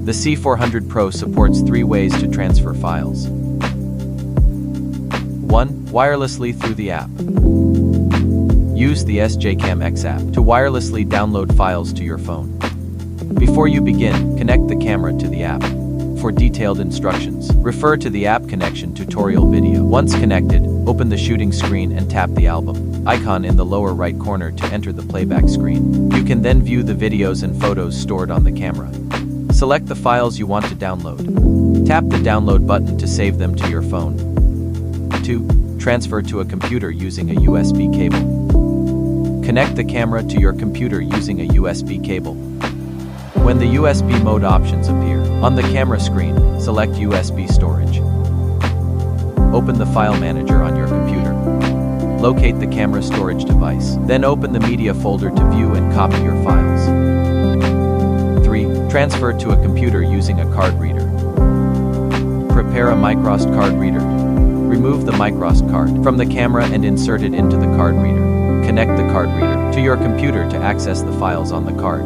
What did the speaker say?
The C400 Pro supports 3 ways to transfer files. 1. Wirelessly through the app. Use the SJCAM C400 app to wirelessly download files to your phone. Before you begin, connect the camera to the app. For detailed instructions, refer to the app connection tutorial video. Once connected, open the shooting screen and tap the album icon in the lower right corner to enter the playback screen. You can then view the videos and photos stored on the camera. Select the files you want to download. Tap the download button to save them to your phone. 2. Transfer to a computer using a USB cable. Connect the camera to your computer using a USB cable. When the USB mode options appear on the camera screen, select USB storage. Open the file manager on your computer. Locate the camera storage device. Then open the media folder to view and copy your files. 3. Transfer to a computer using a card reader. Prepare a microSD card reader. Remove the microSD card from the camera and insert it into the card reader. Connect the card reader to your computer to access the files on the card.